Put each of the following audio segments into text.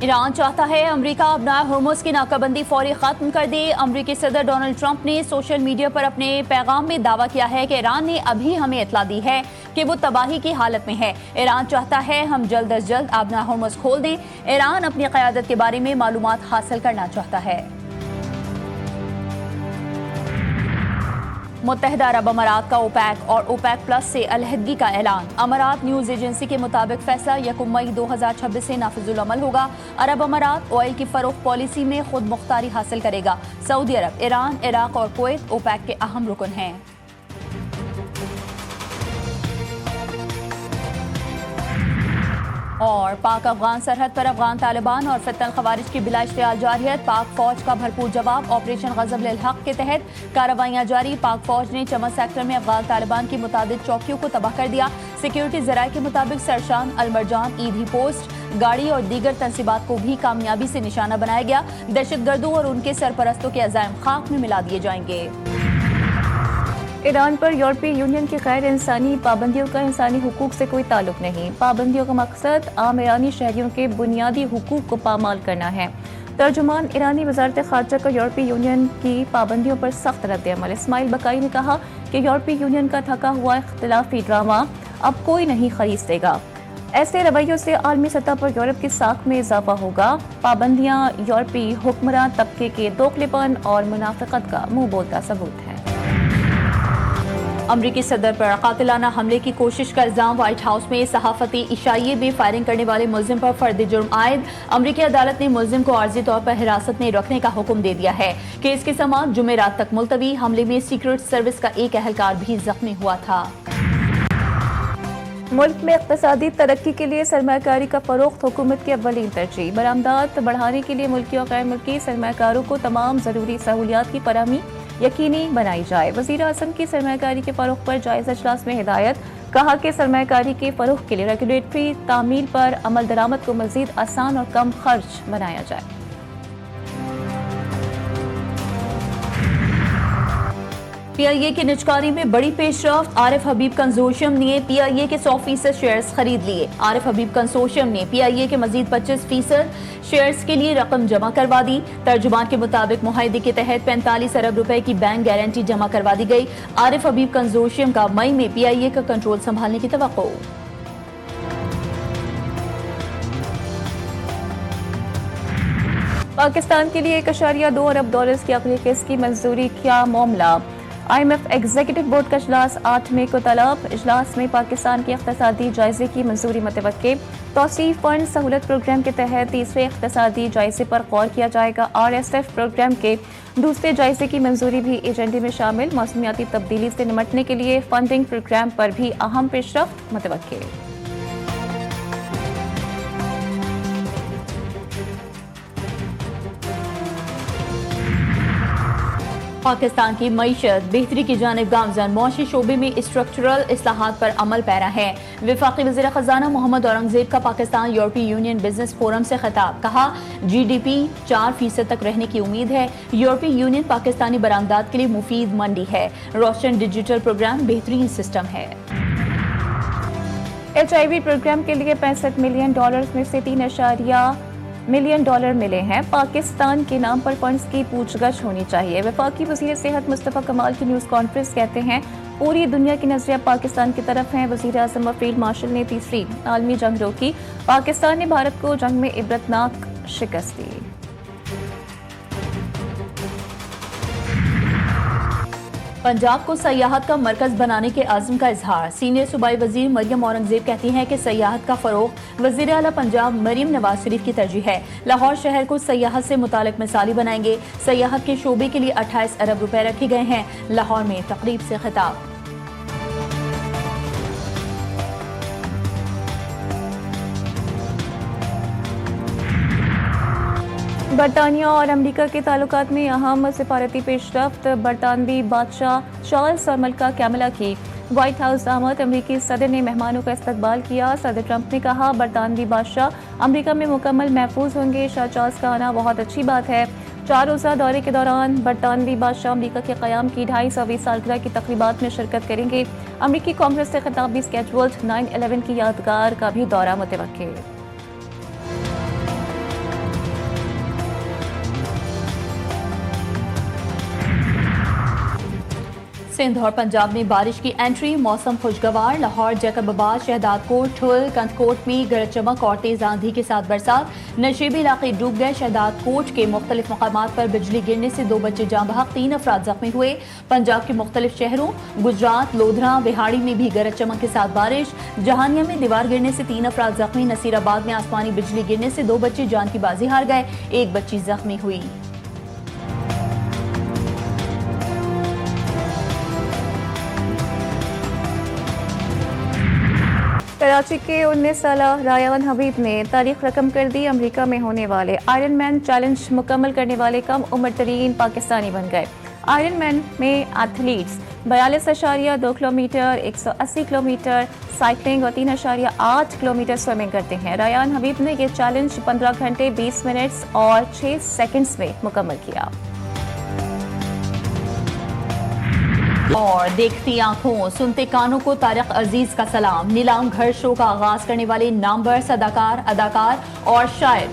Iran चाहता है America अपना होर्मुज की नाकाबंदी फौरी खत्म कर दे। अमेरिकी सदर डोनाल्ड ट्रंप ने सोशल मीडिया पर अपने पैगाम में दावा किया है कि ईरान ने अभी हमें इत्तला दी है कि वो तबाही की हालत में है। ईरान चाहता है हम जल्द अज जल्द अपना होर्मुज खोल दें। ईरान अपनी क़यादत के बारे में मालूमात हासिल करना चाहता है। मुत्तहिदा अरब अमारात का ओपेक और ओपेक प्लस से अलहदगी का ऐलान। अमारात न्यूज एजेंसी के मुताबिक फैसला 1 मई 2026 से नाफिजुल अमल होगा। अरब अमारात ऑयल की फरोख्त पॉलिसी में खुद मुख्तारी हासिल करेगा। सऊदी अरब, ईरान, इराक और कुवैत ओपेक के अहम रुकन हैं। और पाक अफगान सरहद पर अफगान तालिबान और फितन खवारिज की बिला इश्तियाल जारियत। पाक फौज का भरपूर जवाब। ऑपरेशन गज़ब लिल हक के तहत कार्रवाइयां जारी। पाक फौज ने चमन सेक्टर में अफगान तालिबान की मुतादिद चौकियों को तबाह कर दिया। सिक्योरिटी जराये के मुताबिक सरशान, अलमरजान, ईदी पोस्ट, गाड़ी और दीगर तंसीबात को भी कामयाबी से निशाना बनाया गया। दहशतगर्दों और उनके सरपरस्तों के अज़ाइम खाक में मिला दिए जाएंगे। ईरान पर यूरोपीय यूनियन की गैर इंसानी पाबंदियों का इंसानी हुकूक से कोई ताल्लुक नहीं। पाबंदियों का मकसद आम ईरानी शहरियों के बुनियादी हुकूक को पामाल करना है। तर्जुमान ईरानी वजारत खारजा का यूरोपीय यूनियन की पाबंदियों पर सख्त रद्द-ए-अमल। इस्माइल बकाई ने कहा कि यूरोपीय यूनियन का थका हुआ इख्तिलाफी ड्रामा अब कोई नहीं खरीद देगा। ऐसे रवैयों से आलमी सतह पर यूरोप की साख में इजाफा होगा। पाबंदियां यूरोपीय हुक्मरान तबके के दोखलेपन और मुनाफिकत का मुंह बोलता सबूत है। अमरीकी सदर पर कातिलाना हमले की कोशिश का इल्जाम। व्हाइट हाउस में सहाफती इशाइये में फायरिंग करने वाले मुल्जिम पर फर्द जुर्म आयद। अमरीकी अदालत ने मुल्जिम को आर्जी तौर पर हिरासत में रखने का हुक्म दे दिया है। केस की समाअत जुमेरात तक मुलतवी। हमले में सीक्रेट सर्विस का एक अहलकार भी जख्मी हुआ था। मुल्क में इक़्तिसादी तरक्की के लिए सरमायाकारी का फरोख्त हुकूमत की अव्वलीन तरजीह। बरामदात बढ़ाने के लिए मुल्की और गैर मुल्की सरमायाकारों को तमाम ज़रूरी सहूलियात की फराहमी यकीनी बनाई जाए। वज़ीर आज़म की सरमायाकारी के फ़रोग़ पर जायज़ा इजलास में हिदायत। कहा कि सरमायाकारी के फ़रोग़ के लिए रेगुलेटरी तामील पर अमल दरामद को मज़ीद आसान और कम खर्च बनाया जाए। PIA की निजकारी में बड़ी पेशरफ्त। आरिफ हबीब कंसोर्शियम ने PIA के 100% शेयर्स खरीद लिए। आरिफ हबीब कंसोर्शियम ने PIA के मजीद 25% शेयर्स के लिए रकम जमा करवा दी। तर्जुमान के मुताबिक मुआहदे के तहत 45 अरब रुपए की बैंक गारंटी जमा करवा दी गई। आरिफ हबीब कंसोर्शियम का मई में PIA का कंट्रोल संभालने की तवक्को। पाकिस्तान के लिए $1.2 अरब की अगली किस्त की मंजूरी। क्या मामला। IMF एग्जीक्यूटिव बोर्ड का इजलास 8 मई को तलब। इजलास में पाकिस्तान के इक़्तिसादी जायजे की मंजूरी मुतवक्के। तौसीफ फंड सहूलत प्रोग्राम के तहत तीसरे इक़्तिसादी जायजे पर गौर किया जाएगा। RSF प्रोग्राम के दूसरे जायजे की मंजूरी भी एजेंडे में शामिल। मौसमियाती तब्दीली से निमटने के लिए फंडिंग प्रोग्राम पर भी अहम पेशरफ्त मुतवक्के। पाकिस्तान की मईशत बेहतरी की जानिब गामजन। मौशी शोबे में स्ट्रक्चरल इस्लाहात पर अमल पैरा है। वफाकी वज़ीर ख़ज़ाना मोहम्मद औरंगज़ेब का पाकिस्तान यूरोपीय यूनियन बिजनेस फोरम से खिताब। कहा GDP 4% तक रहने की उम्मीद है। यूरोपीय यूनियन पाकिस्तानी बरामदात के लिए मुफीद मंडी है। रोशन डिजिटल प्रोग्राम बेहतरीन सिस्टम है। HIV प्रोग्राम के लिए $65 मिलियन में से $3 मिलियन मिले हैं। पाकिस्तान के नाम पर फंड्स की पूछगछ होनी चाहिए। वफाकी वज़ीर सेहत मुस्तफ़ा कमाल की न्यूज़ कॉन्फ्रेंस कहते हैं पूरी दुनिया की नजरिया पाकिस्तान की तरफ है। वज़ीर आज़म और फील्ड मार्शल ने तीसरी आलमी जंग रोकी। पाकिस्तान ने भारत को जंग में इबरतनाक शिकस्त दी। पंजाब को सयाहत का मरकज बनाने के आज़म का इजहार। सीनियर सूबाई वजीर मरियम औरंगजेब कहती हैं कि सयाहत का फरोग वज़ीर आला पंजाब मरियम नवाज शरीफ की तरजीह है। लाहौर शहर को सयाहत से मुतालिक मिसाली बनाएंगे। सयाहत के शोबे के लिए 28 अरब रुपए रखे गए हैं। लाहौर में तकरीब से खिताब। बरतानिया और अमेरिका के ताल्लुकात में अहम सिफारती पेशरफ्त। बरतानवी बादशाह चार्ल्स और मलका कैमिला की व्हाइट हाउस आमद। अमेरिकी सदर ने मेहमानों का इस्तकबाल किया। सदर ट्रंप ने कहा बरतानवी बादशाह अमेरिका में मुकम्मल महफूज होंगे। शाह चार्ल्स का आना बहुत अच्छी बात है। 4 रोज़ा दौरे के दौरान बरतानवी बादशाह अमेरिका के क़याम की 250वीं सालगिरह की तकरीबात में शिरकत करेंगे। अमेरिकी कांग्रेस से खिताब भी स्केड्यूल्ड। 9/11 की यादगार का भी दौरा मुतवक्किल। सिंध और पंजाब में बारिश की एंट्री, मौसम खुशगवार। लाहौर, जैकबाबाद, शहदादकोट, ठुल, कंदकोट में गरज चमक और तेज आंधी के साथ बरसात। नशीबी इलाके डूब गए। शहदादकोट के मुख्तलिफ मकामात पर बिजली गिरने से 2 बच्चे जाँ बहक, 3 अफराद जख्मी हुए। पंजाब के मुख्तलिफ शहरों गुजरात, लोधरा, बिहाड़ी में भी गरज चमक के साथ बारिश। जहानिया में दीवार गिरने से 3 अफराद जख्मी। नसीराबाद में आसमानी बिजली गिरने से 2 बच्चे जान की बाजी हार गए, 1 बच्ची जख्मी हुई। कराची के 19 साला रायान हबीब ने तारीख रकम कर दी। अमेरिका में होने वाले आयरन मैन चैलेंज मुकम्मल करने वाले कम उम्र तरीन पाकिस्तानी बन गए। आयरन मैन में एथलीट्स 42.2 किलोमीटर, 180 किलोमीटर साइकिलिंग और 3.8 किलोमीटर स्विमिंग करते हैं। रायान हबीब ने यह चैलेंज 15 घंटे 20 मिनट्स और 6 सेकंड्स में मुकम्मल किया। और देखती आंखों सुनते कानों को तारिक अजीज का सलाम। नीलाम घर शो का आगाज करने वाले नामवर अदाकार, अदाकार और शायर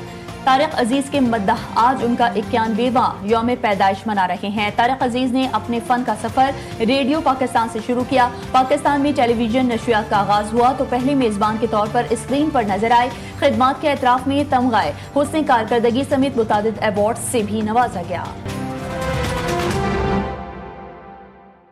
तारिक अजीज के मद्दाह आज उनका 91वां यौम पैदाइश मना रहे हैं। तारिक अजीज ने अपने फन का सफर रेडियो पाकिस्तान से शुरू किया। पाकिस्तान में टेलीविजन नशरियात का आगाज हुआ तो पहले मेजबान के तौर पर स्क्रीन पर नजर आए। खिदमात के एतराफ में तमगाए, हुस्न कारकर्दगी समेत मुतादिद अवार्ड से भी नवाजा गया।